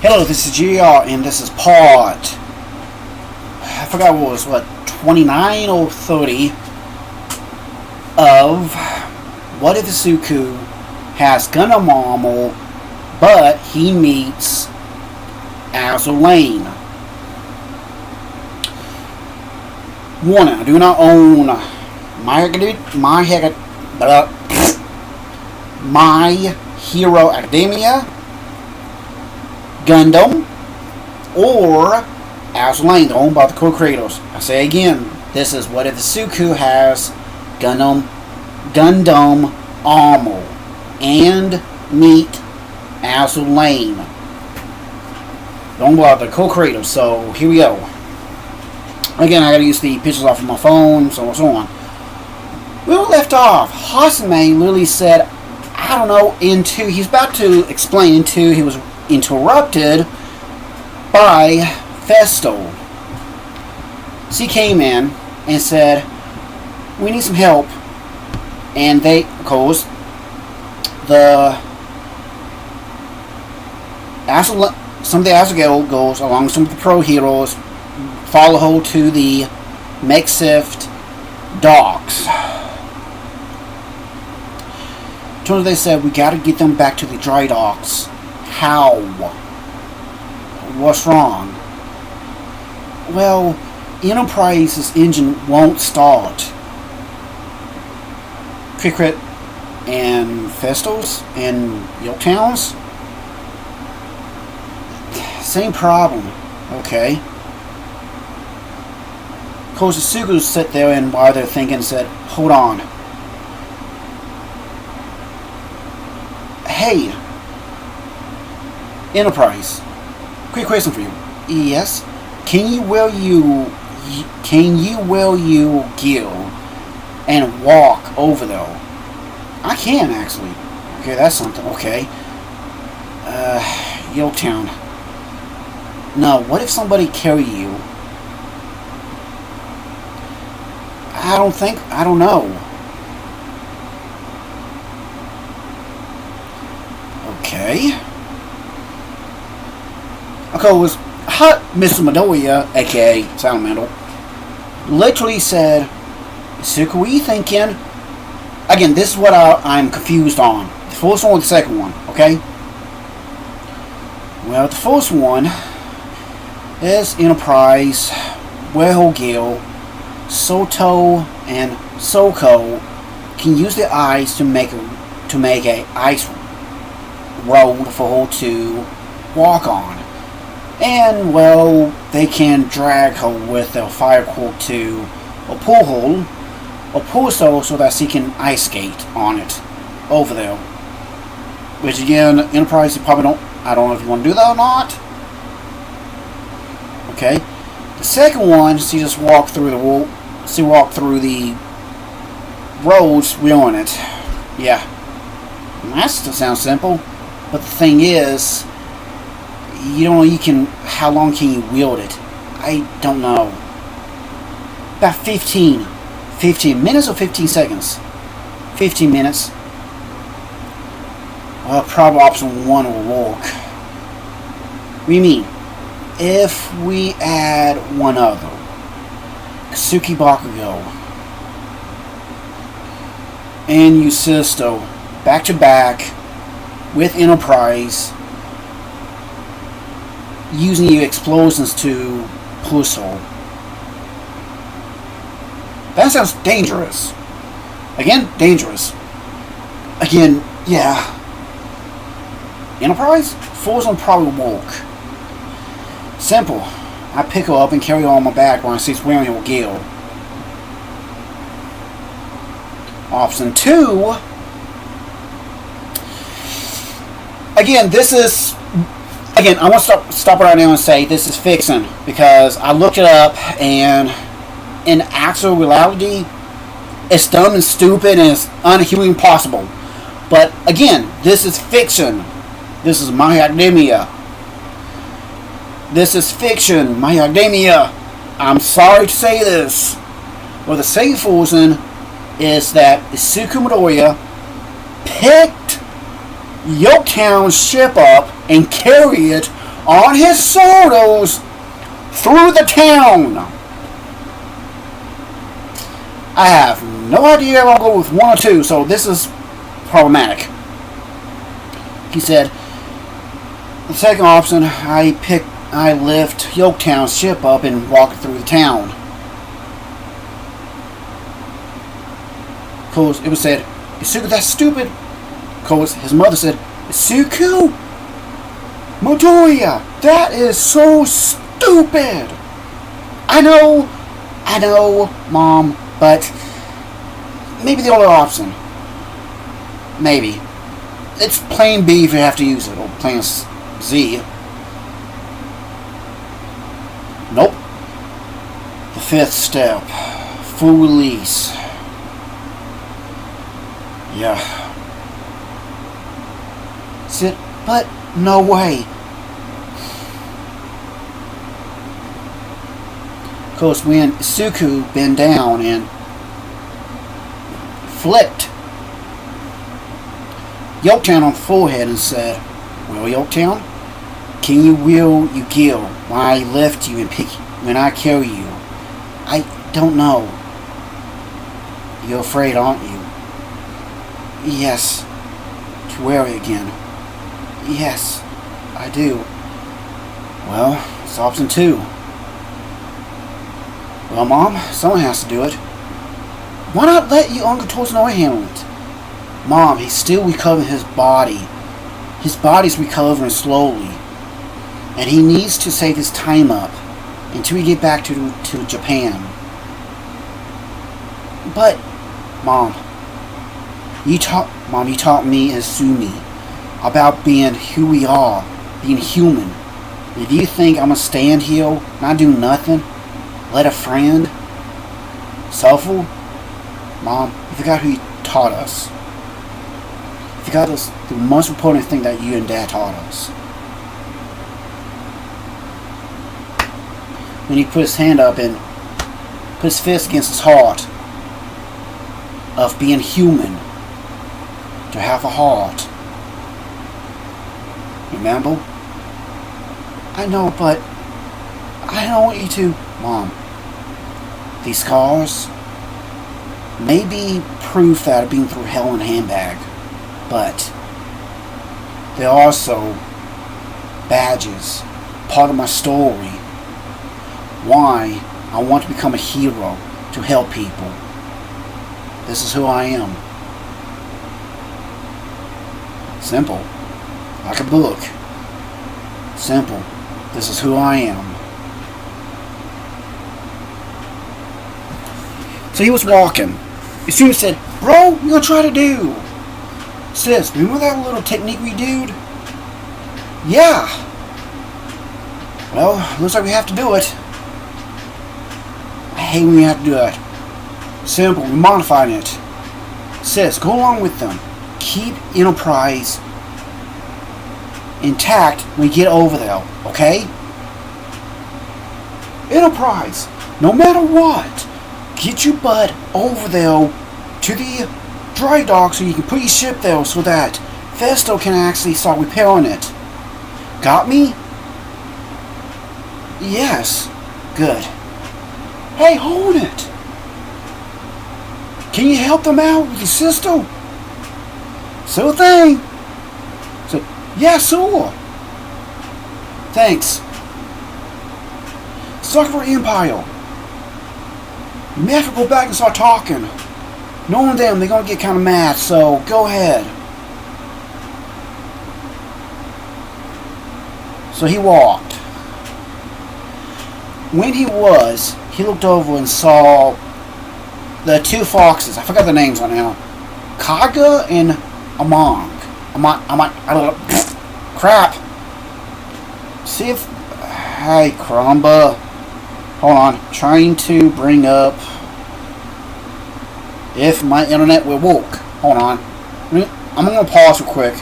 Hello, this is GR, and this is part, I forgot what it was, 29 or 30 of What if Izuku has gundam armor, but he meets azur. Warning, I do not own My Hero Academia, Gundam, or azur, owned by the co-creators. I say again, this is What if Izuku has Gundam armor and meet azur, owned by the co-creators. So here we go. Again, I gotta use the pictures off of my phone, so on. We were left off. Hasume literally said, I don't know, he's about to explain into he was interrupted by Festo. She came in and said, we need some help. And they, of course, some of the azur goes along with some of the pro heroes, follow her to the makeshift docks. So they said, we gotta get them back to the dry docks. How? What's wrong? Well, Enterprise's engine won't start. Cricket and Festos and Yorktowns? Same problem. Okay. Of course, Izuku sat there and while they're thinking said, hold on. Hey, Enterprise, quick question for you. Yes? Can you will you gill and walk over there? I can actually. Okay, that's something. Okay. Yorktown. No, what if somebody carry you? I don't know. Okay. Of course, Mr. Midoriya, aka Salamander, literally said, Izuku, what are you thinking? Again, this is what I'm confused on. The first one or the second one, okay? Well, the first one is Enterprise, Werehol Gil, Soto, and Soko can use their eyes to make a ice road for her to walk on. And, well, they can drag her with their fire quirk to a pool hole, or pull so that she can ice skate on it over there. Which again, Enterprise, you probably I don't know if you want to do that or not. Okay. The second one, she just walked through the wall. She walked through the roads wheeling it. Yeah. That still sounds simple. But the thing is, how long can you wield it? I don't know. About 15 minutes or 15 seconds? 15 minutes. Well, probably option 1 will work. What do you mean? If we add one other. Katsuki Bakugo. And Yusisto. Back to back. With Enterprise. Using the explosions to push her. That sounds dangerous. Again, dangerous. Again, yeah. Enterprise? Force will probably work. Simple. I pick her up and carry her on my back when she's wearing her gear. Option 2. Again, this is... Again, I want to stop right now and say this is fiction. Because I looked it up and... in actual reality, it's dumb and stupid and it's unhumanly impossible. But again, this is fiction. This is My Academia. This is fiction, My Academia. I'm sorry to say this. Well, the safe reason is that Izuku Midoriya picked Yorktown's ship up and carry it on his shoulders through the town. I have no idea if I'll go with one or two, so this is problematic. He said, the second option, I lift Yoketown's ship up and walk it through the town. Because it was said, Izuku, that's stupid. Because his mother said, Izuku, Midoriya, that is so stupid. I know, Mom, but maybe the other option. Maybe. It's plain B if you have to use it, or plain Z. Nope. The fifth step. Full release. Yeah. Sit, but no way. Because when Izuku bent down and flipped Yoketown on the forehead and said, well, Yoketown, can you will you kill when I lift you and pick when I kill you? I don't know. You're afraid, aren't you? Yes. To wear it again. Yes, I do. Well, it's option 2. Well, Mom, someone has to do it. Why not let you Uncle Torsenoi handle it? Mom, he's still recovering his body. His body's recovering slowly. And he needs to save his time up until we get back to Japan. But, Mom, you taught me and Sumi about being who we are, being human. If you think I'm gonna stand here, not do nothing, let a friend suffer, Mom, you forgot who you taught us. You forgot us the most important thing that you and Dad taught us. When he put his hand up and put his fist against his heart, of being human, to have a heart. Remember? I know, but I don't want you to, Mom. These scars may be proof that I've been through hell in a handbag, but they're also badges, part of my story. Why I want to become a hero to help people. This is who I am. Simple. Like a book. Simple. This is who I am. So he was walking. As soon as he said, bro, you gonna try to do? Sis, remember that little technique we did? Yeah. Well, looks like we have to do it. I hate when we have to do it. Simple, we're modifying it. Sis, go along with them. Keep Enterprise intact when we get over there, okay? Enterprise, no matter what, get your butt over there to the dry dock so you can put your ship there so that Festo can actually start repairing it. Got me? Yes. Good. Hey, hold it. Can you help them out with your sister? Sure thing. So, yeah, sure. Thanks. Suck for Empire. You may have to go back and start talking. Knowing them, they're gonna get kind of mad, so go ahead. So he walked. When he looked over and saw the two foxes. I forgot the names right now. Kaga and Among. I don't know. Crap. See if... Hey, Crumba. Hold on. Trying to bring up... If my internet will work. Hold on. I'm going to pause real quick.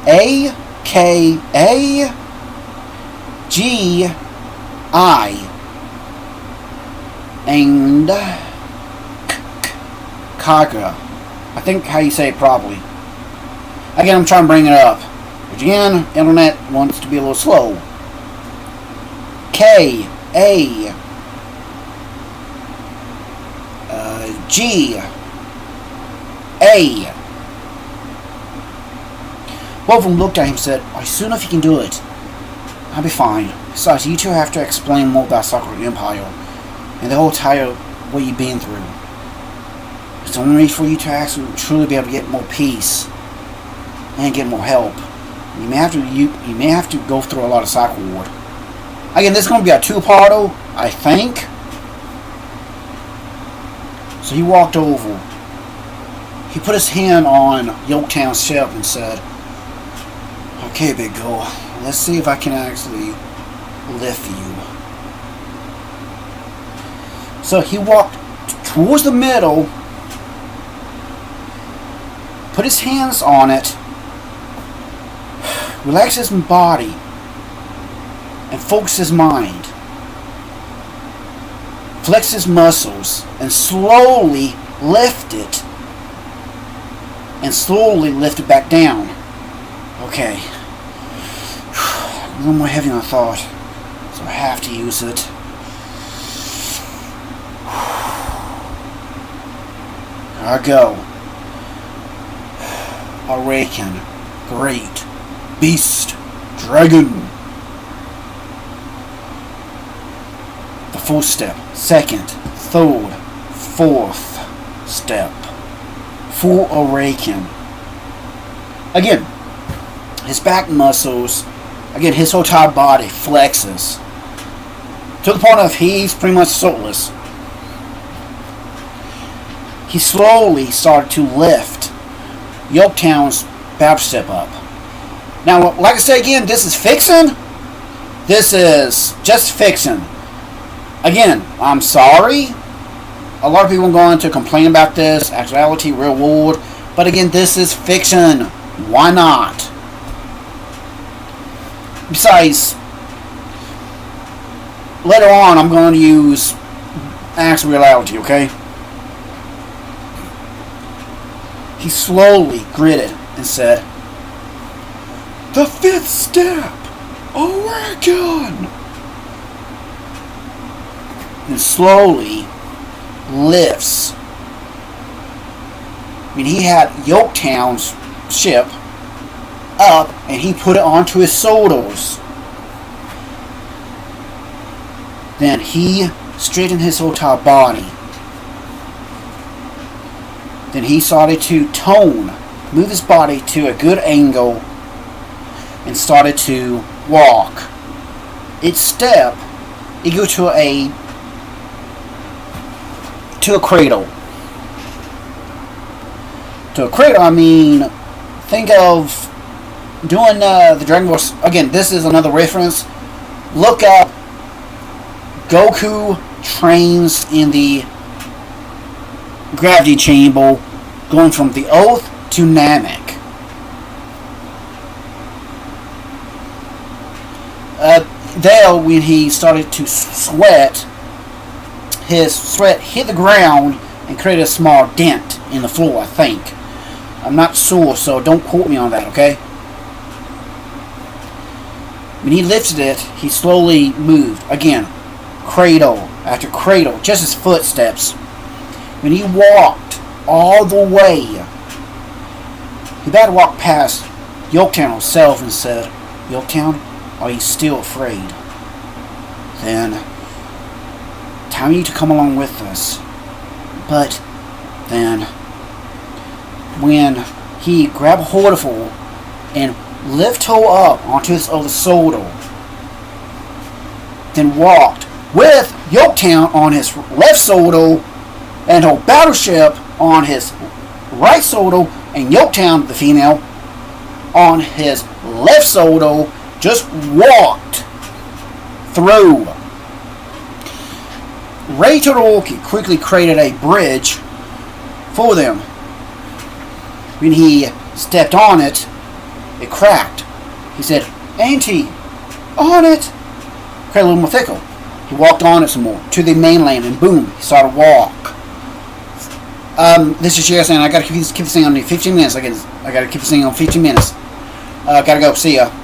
A-K-A-G-I and Kaga. I think how you say it properly. Again, I'm trying to bring it up. Which again, internet wants to be a little slow. K, A, G, A. Both of them looked at him and said, "Are you soon enough you can do it? I'll be fine. Besides, you two have to explain more about Sakura Empire and the whole entire what you've been through. It's the only way for you to actually truly be able to get more peace and get more help. You may have to go through a lot of cycle ward." Again, this is going to be a two-parter, I think. So he walked over. He put his hand on Yoketown's shelf and said, "Okay, big girl, let's see if I can actually lift you." So he walked towards the middle, put his hands on it, relaxed his body, and focused his mind. Flex his muscles and slowly lift it. And slowly lift it back down. Okay. A little more heavy than I thought. So I have to use it. Here I go. Awaken. Great. Beast. Dragon. The first step. Second. Third. Fourth step. Full awaken. Again, his back muscles, again, his whole entire body flexes to the point of he's pretty much soulless. He slowly started to lift Yoketown's battle step up. Now, like I said again, this is fiction. This is just fiction. Again, I'm sorry. A lot of people are going to complain about this, actuality, real world. But again, this is fiction. Why not? Besides, later on, I'm going to use actual reality, okay? He slowly gritted and said, "The fifth step! Awaken!" And slowly lifts. I mean, he had Yoketown's ship up and he put it onto his shoulders. Then he straightened his whole entire body. Then he started to move his body to a good angle and started to walk. Each step, he go to a cradle. To a cradle, I mean, think of doing the Dragon Ball. Again, this is another reference. Look up Goku trains in the gravity chamber, going from the Oath to Namek. There, when he started to sweat, his sweat hit the ground and created a small dent in the floor, I think. I'm not sure, so don't quote me on that, okay? When he lifted it, he slowly moved. Again, cradle after cradle, just his footsteps. When he walked all the way, he about to walk past Yoketown himself and said, "Yoketown, are you still afraid? Then, time you to come along with us." But then, when he grabbed hold of her and lifted her up onto his other shoulder, then walked with Yoketown on his left shoulder and her battleship on his right shoulder, and Yoketown, the female, on his left shoulder, just walked through. Ray Todoroki quickly created a bridge for them. When he stepped on it, it cracked. He said, "Auntie, on it!" Created a little more thicker. He walked on it some more to the mainland, and boom, he started to walk. This is Jerry saying, I gotta keep this thing on 15 minutes. I gotta keep this thing on 15 minutes. Gotta go. See ya.